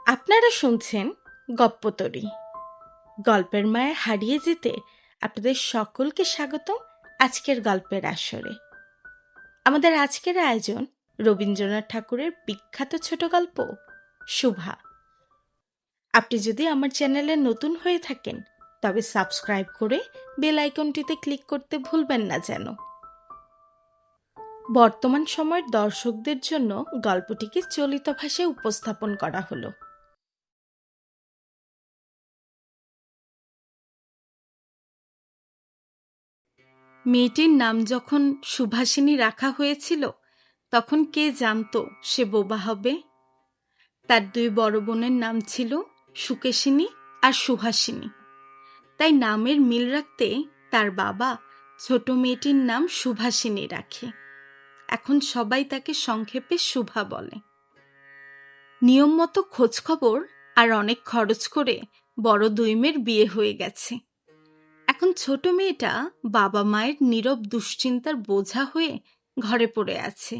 আপনারা শুনছেন গপ্পতরী। গল্পের মায়া হারিয়ে যেতে আপনাদের সকলকে স্বাগতম আজকের গল্পের আসরে। আমাদের আজকের আয়োজন রবীন্দ্রনাথ ঠাকুরের বিখ্যাত ছোট গল্প শুভা। আপনি যদি আমার চ্যানেলে নতুন হয়ে থাকেন তবে সাবস্ক্রাইব করে বেল আইকনটিতে ক্লিক করতে ভুলবেন না যেন। বর্তমান সময়ের দর্শকদের জন্য গল্পটিকে চলিত ভাষায় উপস্থাপন করা হলো। মেয়েটির নাম যখন সুভাষিনী রাখা হয়েছিল তখন কে জানতো সে বোবা হবে? তার দুই বড় বোনের নাম ছিল সুকেশিনী আর সুহাসিনী। তাই নামের মিল রাখতে তার বাবা ছোট মেয়েটির নাম সুভাষিনী রাখে। এখন সবাই তাকে সংক্ষেপে শুভা বলে। নিয়ম মতো খোঁজখবর আর অনেক খরচ করে বড় দুই মেয়ের বিয়ে হয়ে গেছে। এখন ছোট মেয়েটা বাবা মায়ের নীরব দুশ্চিন্তার বোঝা হয়ে ঘরে পড়ে আছে।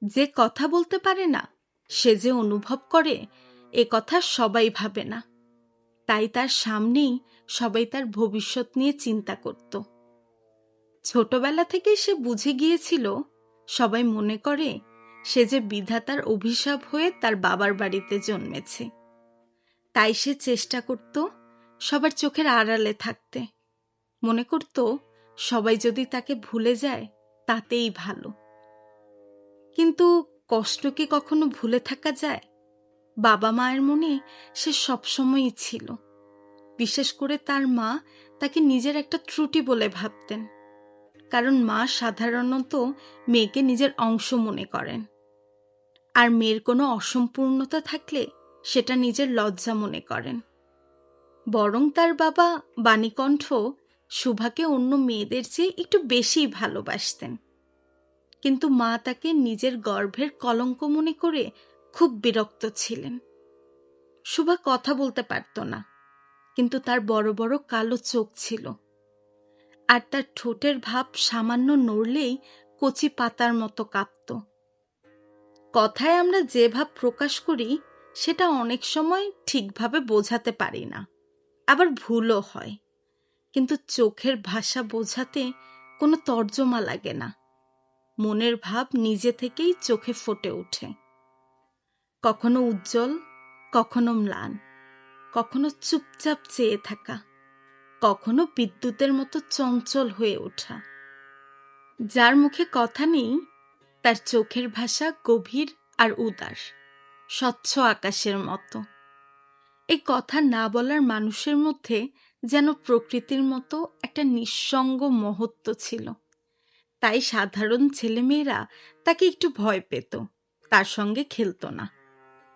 যে কথা বলতে পারে না, সে যে অনুভব করে এ কথা সবাই ভাবে না। তাই তার সামনেই সবাই তার ভবিষ্যৎ নিয়ে চিন্তা করত। ছোটবেলা থেকেই সে বুঝে গিয়েছিল, সবাই মনে করে সে যে বিধাতার অভিশাপ হয়ে তার বাবার বাড়িতে জন্মেছে। তাই সে চেষ্টা করত সবার চোখের আড়ালে থাকতে। মনে করত সবাই যদি তাকে ভুলে যায় তাতেই ভালো। কিন্তু কষ্ট কি কখনো ভুলে থাকা যায়? বাবা মায়ের মনে সে সবসময়ই ছিল। বিশেষ করে তার মা তাকে নিজের একটা ত্রুটি বলে ভাবতেন, কারণ মা সাধারণত মেয়েকে নিজের অংশ মনে করেন। আর মেয়ের কোনো অসম্পূর্ণতা থাকলে সেটা নিজের লজ্জা মনে করেন। বরং তার বাবা বাণীকণ্ঠ শুভাকে অন্য মেয়েদের চেয়ে একটু বেশিই ভালোবাসতেন। কিন্তু মা তাকে নিজের গর্ভের কলঙ্ক মনে করে খুব বিরক্ত ছিলেন। শুভা কথা বলতে পারত না, কিন্তু তার বড় বড় কালো চোখ ছিল, আর তার ঠোঁটের ভাব সামান্য নড়লেই কচি পাতার মতো কাঁপত। কথায় আমরা যে ভাব প্রকাশ করি সেটা অনেক সময় ঠিকভাবে বোঝাতে পারি না, আবার ভুলও হয়। কিন্তু চোখের ভাষা বোঝাতে কোনো তর্জমা লাগে না। মনের ভাব নিজে থেকেই চোখে ফুটে ওঠে। কখনো উজ্জ্বল, কখনো ম্লান, কখনো চুপচাপ চেয়ে থাকা, কখনো বিদ্যুতের মতো চঞ্চল হয়ে ওঠা। যার মুখে কথা নেই তার চোখের ভাষা গভীর আর উদার, স্বচ্ছ আকাশের মতো। এই কথা না বলার মানুষের মধ্যে যেন প্রকৃতির মতো একটা নিঃসঙ্গ মহত্ব ছিল। তাই সাধারণ ছেলেমেয়েরা তাকে একটু ভয় পেত, তার সঙ্গে খেলত না।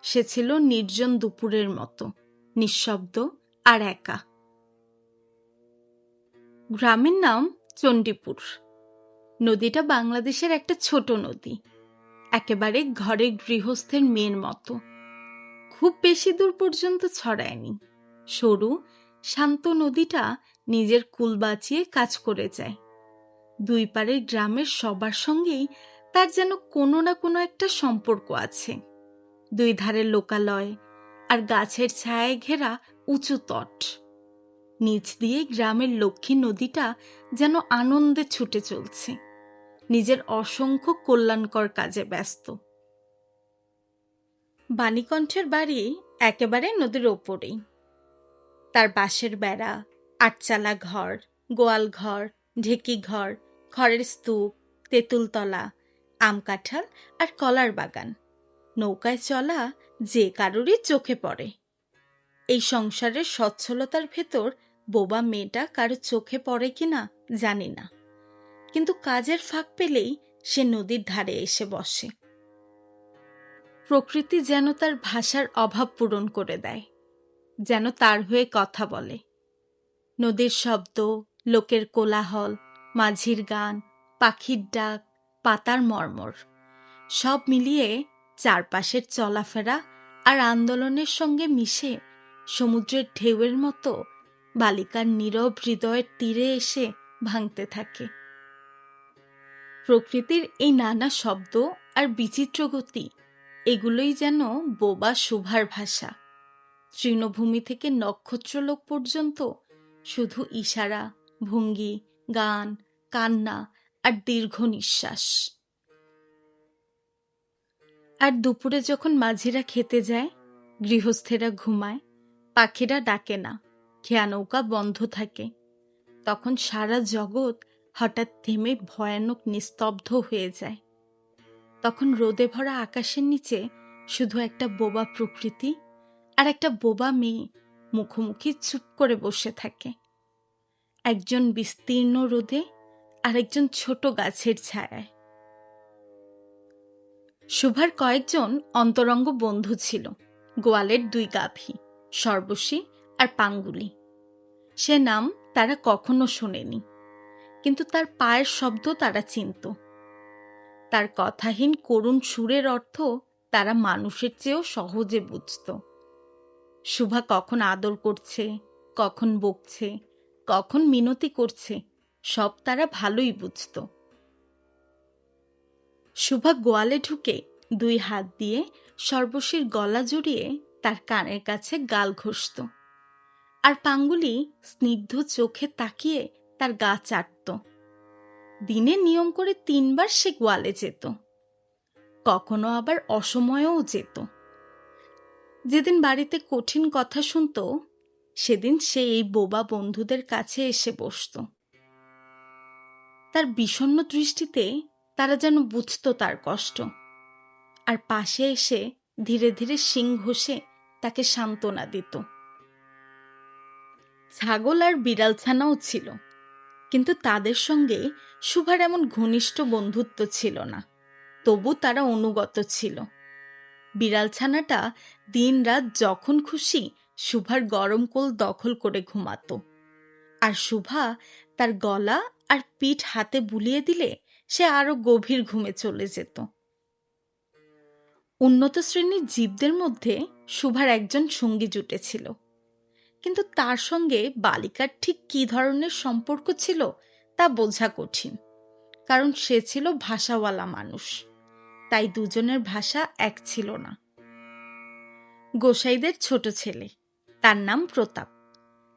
সে ছিল নির্জন দুপুরের মতো, নিঃশব্দ আর একা। গ্রামের নাম চণ্ডীপুর। নদীটা বাংলাদেশের একটা ছোট নদী, একেবারে ঘরে গৃহস্থের মেয়ের মতো। খুব বেশি দূর পর্যন্ত ছড়ায়নি। সরু শান্ত নদীটা নিজের কুল বাঁচিয়ে কাজ করে যায়। দুই পারের গ্রামের সবার সঙ্গেই তার যেন কোনো না কোনো একটা সম্পর্ক আছে। দুই ধারে লোকালয় আর গাছের ছায়ায় ঘেরা উঁচু তট। নিচ দিয়ে গ্রামের লক্ষ্মী নদীটা যেন আনন্দে ছুটে চলছে, নিজের অসংখ্য কল্যাণকর কাজে ব্যস্ত। বাণীকণ্ঠের বাড়ি একেবারে নদীর ওপরেই। তার বাঁশের বেড়া, আটচালা ঘর, গোয়াল ঘর, ঢেকি ঘর, খড়ের স্তূপ, তেঁতুলতলা, আম কাঁঠাল আর কলার বাগান। নৌকায় চলা যে কারোরই চোখে পড়ে। এই সংসারের সচ্ছলতার ভেতর বোবা মেয়েটা কারো চোখে পড়ে কিনা জানি না, কিন্তু কাজের ফাঁক পেলেই সে নদীর ধারে এসে বসে। প্রকৃতি যেন তার ভাষার অভাব পূরণ করে দেয়, যেন তার হয়ে কথা বলে। নদীর শব্দ, লোকের কোলাহল, মাঝির গান, পাখির ডাক, পাতার মর্মর, সব মিলিয়ে চারপাশের চলাফেরা আর আন্দোলনের সঙ্গে মিশে সমুদ্রের ঢেউয়ের মতো বালিকার নীরব হৃদয়ের তীরে এসে ভাঙতে থাকে। প্রকৃতির এই নানা শব্দ আর বিচিত্র গতি এগুলোই যেন বোবা শুভার ভাষা। তৃণভূমি থেকে নক্ষত্রলোক পর্যন্ত শুধু ইশারা, ভঙ্গি, গান, কান্না আর দীর্ঘ নিঃশ্বাস। আর দুপুরে যখন মাঝিরা খেতে যায়, গৃহস্থেরা ঘুমায়, পাখিরা ডাকে না, খেয়া নৌকা বন্ধ থাকে, তখন সারা জগৎ হঠাৎ থেমে ভয়ানক নিস্তব্ধ হয়ে যায়। তখন রোদে ভরা আকাশের নিচে শুধু একটা বোবা প্রকৃতি আর একটা বোবা মেয়ে মুখোমুখি চুপ করে বসে থাকে, একজন বিস্তীর্ণ রোদে আর একজন ছোট গাছের ছায়ায়। শুভার কয়েকজন অন্তরঙ্গ বন্ধু ছিল, গোয়ালের 2 গাভী, সর্বশী আর পাঙ্গুলি। সে নাম তারা কখনো শোনেনি, কিন্তু তার পায়ের শব্দ তারা চিনত। তার কথাহীন করুণ সুরের অর্থ তারা মানুষের চেয়েও সহজে বুঝত। শুভা কখন আদর করছে, কখন বকছে, কখন মিনতি করছে, সব তারা ভালোই বুঝত। শুভা গোয়ালে ঢুকে 2 হাত দিয়ে সর্বশীর গলা জড়িয়ে তার কানের কাছে গাল ঘষত, আর পাঙ্গুলি স্নিগ্ধ চোখে তাকিয়ে তার গা চাটত। দিনে নিয়ম করে 3 বার সে গোয়ালে যেত, কখনো আবার অসময়েও যেত। যেদিন বাড়িতে কঠিন কথা শুনত, সেদিন সে এই বোবা বন্ধুদের কাছে এসে বসত। তার বিষণ্ণ দৃষ্টিতে তারা যেন বুঝত তার কষ্ট, আর পাশে এসে ধীরে ধীরে শিং ঘষে তাকে সান্ত্বনা দিত। ছাগল আর বিড়াল ছানাও ছিল, কিন্তু তাদের সঙ্গে শুভার এমন ঘনিষ্ঠ বন্ধুত্ব ছিল না, তবু তারা অনুগত ছিল। বিড়াল ছানাটা দিন রাত যখন খুশি শুভার গরম কোল দখল করে ঘুমাত, আর শুভা তার গলা আর পিঠ হাতে বুলিয়ে দিলে সে আরো গভীর ঘুমে চলে যেত। উন্নত শ্রেণীর জীবদের মধ্যে শুভার একজন সঙ্গী জুটেছিল, কিন্তু তার সঙ্গে বালিকার ঠিক কী ধরনের সম্পর্ক ছিল তা বোঝা কঠিন, কারণ সে ছিল ভাষাওয়ালা মানুষ, তাই দুজনের ভাষা এক ছিল না। গোসাইদের ছোট ছেলে, তার নাম প্রতাপ।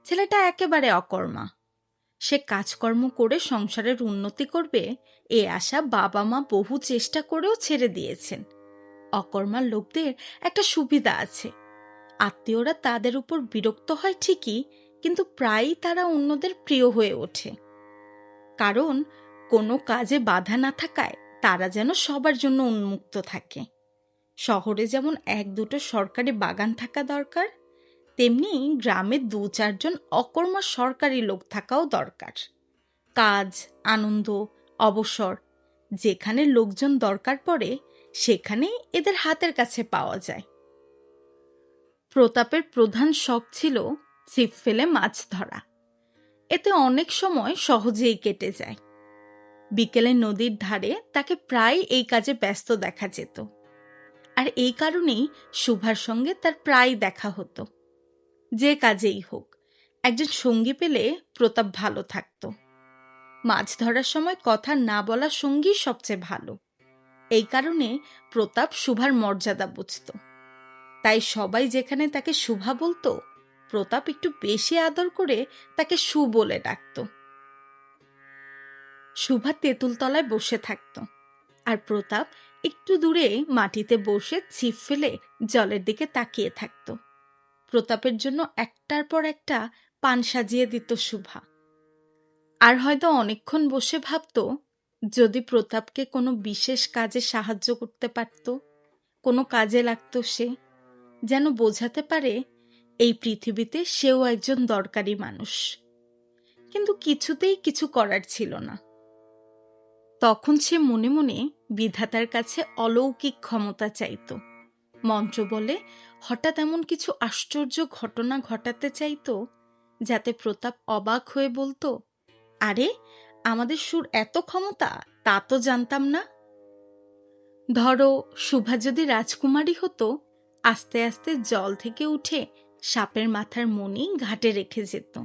ছেলেটা একেবারে অকর্মা। সে কাজকর্ম করে সংসারের উন্নতি করবে এ আশা বাবা মা বহু চেষ্টা করেও ছেড়ে দিয়েছেন। অকর্মা লোকদের একটা সুবিধা আছে, আত্মীয়রা তাদের উপর বিরক্ত হয় ঠিকই, কিন্তু প্রায়ই তারা অন্যদের প্রিয় হয়ে ওঠে, কারণ কোনো কাজে বাধা না থাকায় তারা যেন সবার জন্য উন্মুক্ত থাকে। শহরে যেমন 1-2টো সরকারি বাগান থাকা দরকার, তেমনি গ্রামে 2-4 জন অকর্মা সরকারি লোক থাকাও দরকার। কাজ, আনন্দ, অবসর যেখানে লোকজন দরকার পড়ে, সেখানেই এদের হাতের কাছে পাওয়া যায়। প্রতাপের প্রধান শখ ছিল ছিপ ফেলে মাছ ধরা। এতে অনেক সময় সহজেই কেটে যায়। বিকেলে নদীর ধারে তাকে প্রায় এই কাজে ব্যস্ত দেখা যেত, আর এই কারণেই শুভার সঙ্গে তার প্রায় দেখা হতো। যে কাজেই হোক, একজন সঙ্গী পেলে প্রতাপ ভালো থাকত। মাছ ধরার সময় কথা না বলা সঙ্গী সবচেয়ে ভালো। এই কারণে প্রতাপ শুভার মর্যাদা বুঝত, তাই সবাই যেখানে তাকে শুভা বলতো, প্রতাপ একটু বেশি আদর করে তাকে সু বলে ডাকত। শুভা তেঁতুল তলায় বসে থাকত, আর প্রতাপ একটু দূরে মাটিতে বসে ছিপ ফেলে জলের দিকে তাকিয়ে থাকত। প্রতাপের জন্য একটার পর একটা পান সাজিয়ে দিত শুভা। আর হয়তো অনেকক্ষণ বসে ভাবত, যদি প্রতাপকে কোনো বিশেষ কাজে সাহায্য করতে পারত, কোনো কাজে লাগত সে, যেন বোঝাতে পারে এই পৃথিবীতে সেও একজন দরকারি মানুষ। কিন্তু কিছুতেই কিছু করার ছিল না। তখন সে মনে মনে বিধাতার কাছে অলৌকিক ক্ষমতা চাইত। মন্ত্র বলে হঠাৎ এমন কিছু আশ্চর্য ঘটনা ঘটাতে চাইত, যাতে প্রতাপ অবাক হয়ে বলতো, আরে আমাদের সুর এত ক্ষমতা, তা তো জানতাম না। ধরো শুভা যদি রাজকুমারী হতো, আস্তে আস্তে জল থেকে উঠে সাপের মাথার মণি ঘাটে রেখে যেত।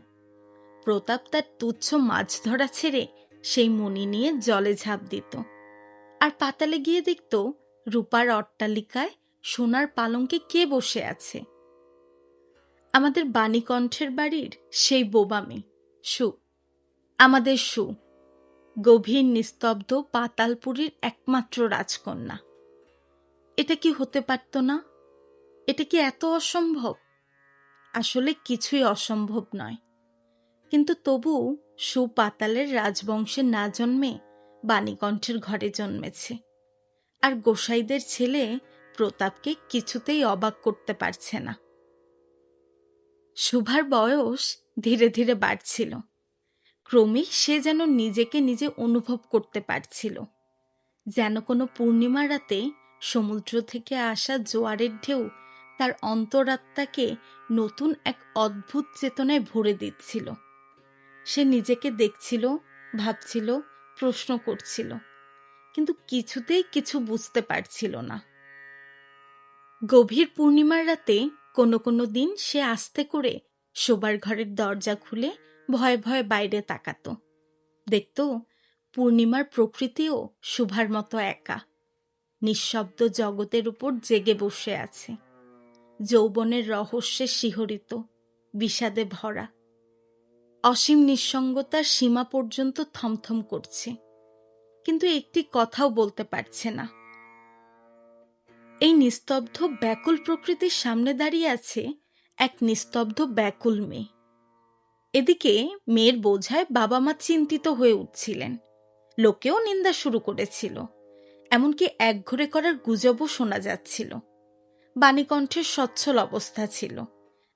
প্রতাপ তার তুচ্ছ মাছ ধরা ছেড়ে সেই মণি নিয়ে জলে ঝাঁপ দিত, আর পাতালে গিয়ে দেখত রূপার অট্টালিকায় সোনার পালঙ্কে কে বসে আছে? আমাদের বাণীকণ্ঠের বাড়ির সেই বোবা মেয়ে সু, আমাদের সু, গভীর নিস্তব্ধ পাতালপুরীর একমাত্র রাজকন্যা। এটা কি হতে পারত না? এটা কি এত অসম্ভব? আসলে কিছুই অসম্ভব নয়, কিন্তু তবু সু পাতালের রাজবংশে না জন্মে বাণীকণ্ঠের ঘরে জন্মেছে, আর গোসাইদের ছেলে প্রতাপকে কিছুতেই অবাক করতে পারছে না। শুভার বয়স ধীরে ধীরে বাড়ছিল। ক্রমেই সে যেন নিজেকে নিজে অনুভব করতে পারছিল, যেন কোনো পূর্ণিমা রাতে সমুদ্র থেকে আসা জোয়ারের ঢেউ তার অন্তরাত্মাকে নতুন এক অদ্ভুত চেতনায় ভরে দিচ্ছিল। সে নিজেকে দেখছিল, ভাবছিল, প্রশ্ন করছিল, কিন্তু কিছুতেই কিছু বুঝতে পারছিল না। গভীর পূর্ণিমার রাতে কোনো কোনো দিন সে আস্তে করে শোবার ঘরের দরজা খুলে ভয়ে ভয়ে বাইরে তাকাত। দেখত পূর্ণিমার প্রকৃতিও শুভার মতো একা, নিঃশব্দ জগতের উপর জেগে বসে আছে, যৌবনের রহস্যে শিহরিত, বিষাদে ভরা, অসীম নিঃসঙ্গতার সীমা পর্যন্ত থমথম করছে, কিন্তু একটি কথাও বলতে পারছে না। এই নিস্তব্ধ ব্যাকুল প্রকৃতির সামনে দাঁড়িয়ে আছে এক নিস্তব্ধ ব্যাকুল মেয়ে। এদিকে মেয়ের বোঝায় বাবা মা চিন্তিত হয়ে উঠছিলেন, লোকেও নিন্দা শুরু করেছিল, এমনকি একঘরে করার গুজবও শোনা যাচ্ছিল। বাণীকণ্ঠের সচ্ছল অবস্থা ছিল,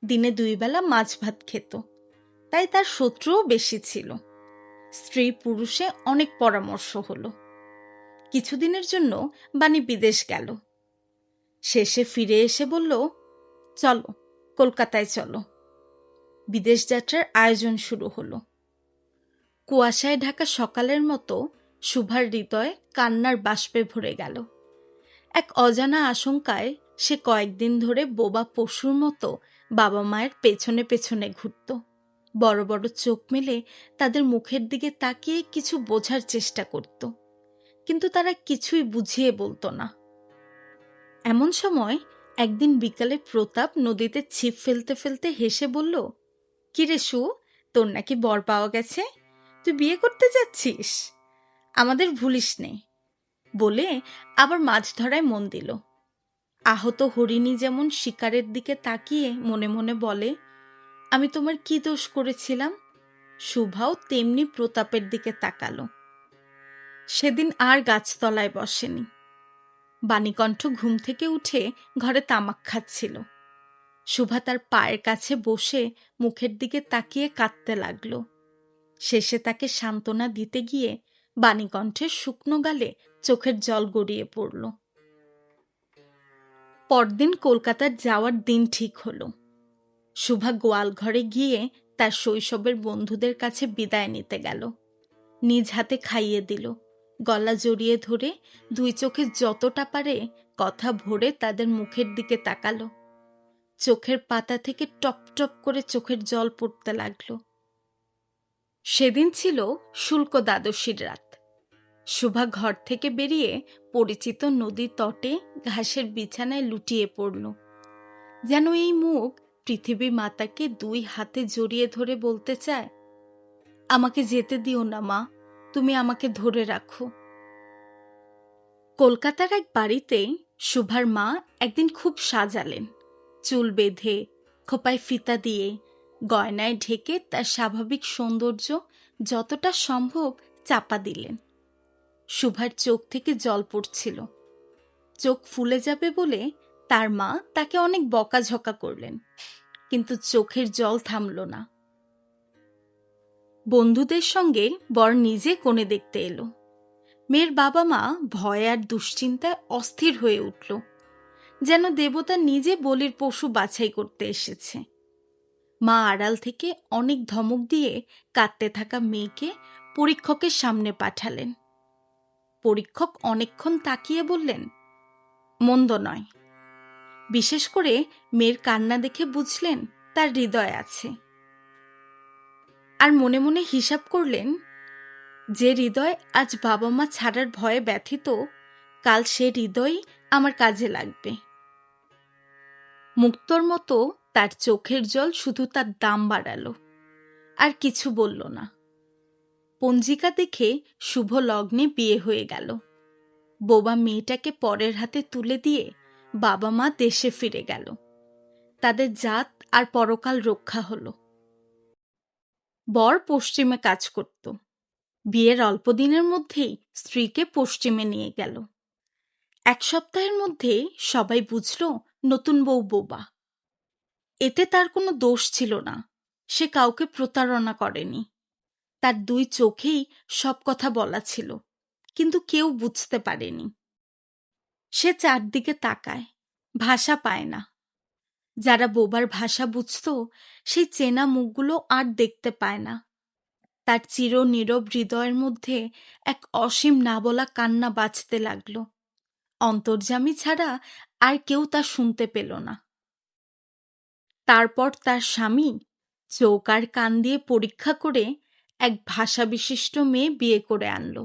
দিনে 2 বেলা মাছ ভাত খেত, তাই তার শত্রুও বেশি ছিল। স্ত্রী পুরুষে অনেক পরামর্শ হলো। কিছুদিনের জন্য বাণী বিদেশ গেল। শেষে ফিরে এসে বলল, চলো কলকাতায় চলো। বিদেশ যাত্রার আয়োজন শুরু হলো। কুয়াশায় ঢাকা সকালের মতো শুভার হৃদয় কান্নার বাষ্পে ভরে গেল। এক অজানা আশঙ্কায় সে কয়েকদিন ধরে বোবা পশুর মতো বাবা মায়ের পেছনে পেছনে ঘুরত। বড় বড় চোখ মেলে তাদের মুখের দিকে তাকিয়ে কিছু বোঝার চেষ্টা করত, কিন্তু তারা কিছুই বুঝিয়ে বলতো না। এমন সময় একদিন বিকালে প্রতাপ নদীতে ছিপ ফেলতে ফেলতে হেসে বলল, কিরে সু, তোর নাকি বর পাওয়া গেছে, তুই বিয়ে করতে যাচ্ছিস? আমাদের ভুলিস নে। বলে আবার মাছ ধরায় মন দিল। আহত হরিণী যেমন শিকারের দিকে তাকিয়ে মনে মনে বলে, আমি তোমার কি দোষ করেছিলাম? শুভাও তেমনি প্রতাপের দিকে তাকালো। সেদিন আর গাছতলায় বসেনি। বাণীকণ্ঠ ঘুম থেকে উঠে ঘরে তামাক খাচ্ছিল। শুভা তার পায়ের কাছে বসে মুখের দিকে তাকিয়ে কাঁদতে লাগল। শেষে তাকে সান্ত্বনা দিতে গিয়ে বাণীকণ্ঠের শুকনো গালে চোখের জল গড়িয়ে পড়ল। পরদিন কলকাতার যাওয়ার দিন ঠিক হলো। শুভা গোয়াল ঘরে গিয়ে তার শৈশবের বন্ধুদের কাছে বিদায় নিতে গেল। নিজ হাতে খাইয়ে দিল, গলা জড়িয়ে ধরে 2 চোখে যতটা পারে কথা ভরে তাদের মুখের দিকে তাকালো। চোখের পাতা থেকে টপ টপ করে চোখের জল পড়তে লাগলো। সেদিন ছিল শুল্ক দ্বাদশীর রাত। শুভা ঘর থেকে বেরিয়ে পরিচিত নদীর তটে ঘাসের বিছানায় লুটিয়ে পড়ল, যেন এই মুখ পৃথিবী মাতাকে 2 হাতে জড়িয়ে ধরে বলতে চায়, আমাকে যেতে দিও না মা, তুমি আমাকে ধরে রাখো। কলকাতার এক বাড়িতে শুভার মা একদিন খুব সাজালেন। চুল বেঁধে, খোপায় ফিতা দিয়ে, গয়নায় ঢেকে তার স্বাভাবিক সৌন্দর্য যতটা সম্ভব চাপা দিলেন। শুভার চোখ থেকে জল পড়ছিল। চোখ ফুলে যাবে বলে তার মা তাকে অনেক বকাঝকা করলেন, কিন্তু চোখের জল থামল না। বন্ধুদের সঙ্গে বর নিজে কোণে দেখতে এলো। মেয়ের বাবা মা ভয় আর দুশ্চিন্তায় অস্থির হয়ে উঠল, যেন দেবতা নিজে বলির পশু বাছাই করতে এসেছে। মা আড়াল থেকে অনেক ধমক দিয়ে কাঁদতে থাকা মেয়েকে পরীক্ষকের সামনে পাঠালেন। পরীক্ষক অনেকক্ষণ তাকিয়ে বললেন, মন্দ নয়। বিশেষ করে মেয়ের কান্না দেখে বুঝলেন তার হৃদয় আছে। আর মনে মনে হিসাব করলেন, যে হৃদয় আজ বাবা মা ছাড়ার ভয়ে ব্যথিত, কাল সে হৃদয়ই আমার কাজে লাগবে। মুক্তোর মতো তার চোখের জল শুধু তার দাম বাড়ালো, আর কিছু বলল না। পঞ্জিকা দেখে শুভ লগ্নে বিয়ে হয়ে গেল। বোবা মেয়েটাকে পরের হাতে তুলে দিয়ে বাবা মা দেশে ফিরে গেল। তাদের জাত আর পরকাল রক্ষা হলো। বর পশ্চিমে কাজ করত। বিয়ের অল্প দিনের মধ্যেই স্ত্রীকে পশ্চিমে নিয়ে গেল। 1 সপ্তাহের মধ্যেই সবাই বুঝল নতুন বউ বোবা। এতে তার কোনো দোষ ছিল না, সে কাউকে প্রতারণা করেনি। তার 2 চোখেই সব কথা বলা ছিল, কিন্তু কেউ বুঝতে পারেনি। সে চারদিকে তাকায়, ভাষা পায় না। যারা বোবার ভাষা বুঝত, সেই চেনা মুখগুলো আর দেখতে পায় না। তার চির নীরব হৃদয়ের মধ্যে এক অসীম না বলা কান্না বাজতে লাগলো। অন্তর্যামী ছাড়া আর কেউ তা শুনতে পেল না। তারপর তার স্বামী চৌকার কান দিয়ে পরীক্ষা করে এক ভাষা বিশিষ্ট মেয়ে বিয়ে করে আনলো।